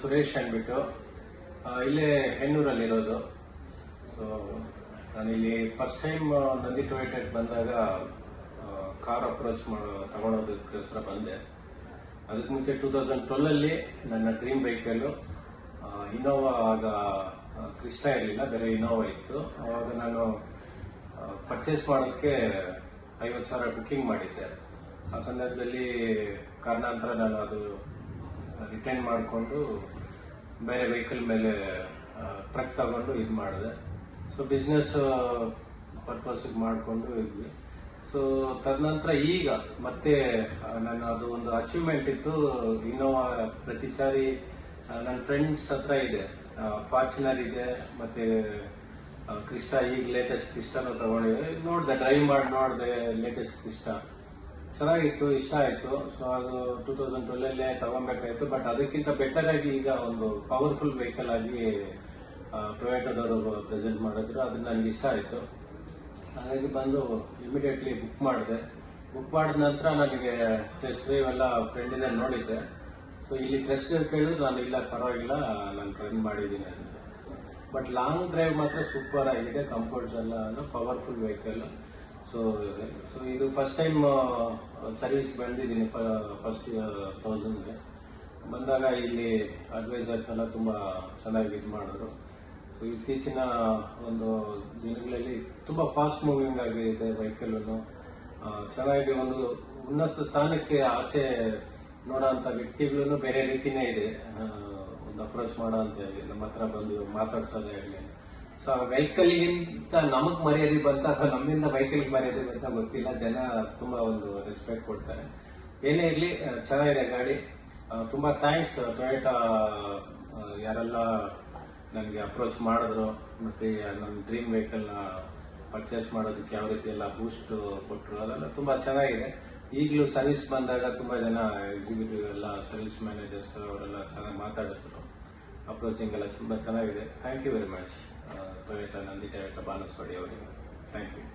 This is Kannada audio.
ಸುರೇಶ್ ಅಂದ್ಬಿಟ್ಟು ಇಲ್ಲೇ ಹೆಣ್ಣೂರಲ್ಲಿರೋದು. ಸೊ ನಾನಿಲ್ಲಿ ಫಸ್ಟ್ ಟೈಮ್ ನಂದಿ ಟೊಯೋಟೆಗೆ ಬಂದಾಗ ಕಾರ್ ಅಪ್ರೋಚ್ ತಗೊಳೋದಕ್ಕೋಸ್ಕರ ಬಂದೆ. ಅದಕ್ಕೆ ಮುಂಚೆ 2012 ನನ್ನ ಡ್ರೀಮ್ ವೆಹಿಕಲ್ಲು ಇನೋವಾ. ಆಗ ಕ್ರಿಸ್ಟಾ ಇರಲಿಲ್ಲ, ಬೇರೆ ಇನೋವಾ ಇತ್ತು. ಆವಾಗ ನಾನು ಪರ್ಚೇಸ್ ಮಾಡೋಕ್ಕೆ 50,000 ಬುಕ್ಕಿಂಗ್ ಮಾಡಿದ್ದೆ. ಆ ಸಂದರ್ಭದಲ್ಲಿ ಕಾರಣಾಂತರ ನಾನು ಅದು ರಿಟರ್ನ್ ಮಾಡಿಕೊಂಡು ಬೇರೆ ವೆಹಿಕಲ್ ಮೇಲೆ ಟ್ರಕ್ ತಗೊಂಡು ಇದು ಮಾಡಿದೆ. ಸೊ ಬಿಸ್ನೆಸ್ ಪರ್ಪಸ್ಗೆ ಮಾಡಿಕೊಂಡು ಇದ್ವಿ. ಸೊ ತದನಂತರ ಈಗ ಮತ್ತೆ ನನ್ನ ಅದು ಒಂದು ಅಚೀವ್ಮೆಂಟ್ ಇತ್ತು. ಇನೋವಾ ಪ್ರತಿ ಸಾರಿ ನನ್ನ ಫ್ರೆಂಡ್ಸ್ ಹತ್ರ ಇದೆ, ಫಾರ್ಚುನರ್ ಇದೆ, ಮತ್ತೆ ಕ್ರಿಸ್ಟಾ, ಈಗ ಲೇಟೆಸ್ಟ್ ಕ್ರಿಸ್ಟಾನು ತಗೊಂಡಿದೆ. ನೋಡಿದೆ, ಡ್ರೈವ್ ಮಾಡಿ ನೋಡಿದೆ ಲೇಟೆಸ್ಟ್ ಕ್ರಿಸ್ಟಾ, ಚೆನ್ನಾಗಿತ್ತು, ಇಷ್ಟ ಆಯ್ತು. ಸೊ ಅದು 2012 ತಗೊಬೇಕಾಯ್ತು. ಬಟ್ ಅದಕ್ಕಿಂತ ಬೆಟರ್ ಆಗಿ ಈಗ ಒಂದು ಪವರ್ಫುಲ್ ವೆಹಿಕಲ್ ಆಗಿ ಟೊಯೋಟೋದವರು ಪ್ರೆಸೆಂಟ್ ಮಾಡಿದ್ರು. ಅದು ನನಗೆ ಇಷ್ಟ ಆಯ್ತು. ಹಾಗಾಗಿ ಬಂದು ಇಮಿಡಿಯೇಟ್ಲಿ ಬುಕ್ ಮಾಡಿದೆ. ಬುಕ್ ಮಾಡಿದ ನಂತರ ನನಗೆ ಟೆಸ್ಟ್ ಡ್ರೈವ್ ಎಲ್ಲ ಫ್ರೆಂಡಿಂದ ನೋಡಿದ್ದೆ. ಸೊ ಇಲ್ಲಿ ಟೆಸ್ಟ್ ಡ್ರೈವ್ ಕೇಳಿದ್ರೆ ನಾನು ಇಲ್ಲ, ಪರವಾಗಿಲ್ಲ, ನಾನು ರನ್ ಮಾಡಿದ್ದೀನಿ ಅಂತ. ಬಟ್ ಲಾಂಗ್ ಡ್ರೈವ್ ಮಾತ್ರ ಸೂಪರ್ ಆಗಿದೆ, ಕಂಫರ್ಟ್ಸ್ ಎಲ್ಲ ಪವರ್ಫುಲ್ ವೆಹಿಕಲ್. ಸೊ ಇದು ಫಸ್ಟ್ ಟೈಮ್ ಸರ್ವಿಸ್ ಬಂದಿದ್ದೀನಿ. ಫಸ್ಟ್ 1000ಗೆ ಬಂದಾಗ ಇಲ್ಲಿ ಅಡ್ವೈಸರ್ಸ್ ಎಲ್ಲ ತುಂಬ ಚೆನ್ನಾಗಿ ಇದು ಮಾಡಿದ್ರು. ಸೊ ಇತ್ತೀಚಿನ ಒಂದು ದಿನಗಳಲ್ಲಿ ತುಂಬ ಫಾಸ್ಟ್ ಮೂವಿಂಗ್ ಆಗಿದೆ ವೆಹಿಕಲ್. ಚೆನ್ನಾಗಿ ಒಂದು ಉನ್ನತ ಸ್ಥಾನಕ್ಕೆ ಆಚೆ ನೋಡೋಂಥ ವ್ಯಕ್ತಿಗಳು ಬೇರೆ ರೀತಿನೇ ಇದೆ. ಒಂದು ಅಪ್ರೋಚ್ ಮಾಡೋ ಅಂತ ಹೇಳಿ ನಮ್ಮ ಹತ್ರ ಬಂದು ಮಾತಾಡ್ಸೋದೇ ಆಗಲಿ. ಸೊ ಆ ವೆಹಿಕಲ್ಗಿಂತ ನಮಗ್ ಮರ್ಯಾದೆ ಬಂತ ಅಥವಾ ನಮ್ಮಿಂದ ವೆಹಿಕಲ್ಗೆ ಮರ್ಯಾದೆ ಬಂತ ಗೊತ್ತಿಲ್ಲ. ಜನ ತುಂಬಾ ಒಂದು ರೆಸ್ಪೆಕ್ಟ್ ಕೊಡ್ತಾರೆ. ಏನೇ ಇರಲಿ, ಚೆನ್ನಾಗಿದೆ ಗಾಡಿ. ತುಂಬಾ ಥ್ಯಾಂಕ್ಸ್ ಟೊಯೋಟಾ, ಯಾರೆಲ್ಲ ನನಗೆ ಅಪ್ರೋಚ್ ಮಾಡಿದ್ರು, ಮತ್ತೆ ನನ್ನ ಡ್ರೀಮ್ ವೆಹಿಕಲ್ನ ಪರ್ಚೇಸ್ ಮಾಡೋದಕ್ಕೆ ಯಾವ ರೀತಿ ಎಲ್ಲ ಬೂಸ್ಟ್ ಕೊಟ್ಟರು, ಅದೆಲ್ಲ ತುಂಬಾ ಚೆನ್ನಾಗಿದೆ. ಈಗಲೂ ಸರ್ವಿಸ್ ಬಂದಾಗ ತುಂಬಾ ಜನ ಎಕ್ಸಿಕ್ಯೂಟಿವ್ ಎಲ್ಲ, ಸರ್ವಿಸ್ ಮ್ಯಾನೇಜರ್ಸ್ ಅವರೆಲ್ಲ ಚೆನ್ನಾಗಿ ಮಾತಾಡಿಸಿದ್ರು. ಅಪ್ರೋಚಿಂಗ್ ಎಲ್ಲ ತುಂಬಾ ಚೆನ್ನಾಗಿದೆ. Thank you very much Toyota, Nandi Toyota Banaswadi ಅವರಿಗೆ. Thank you.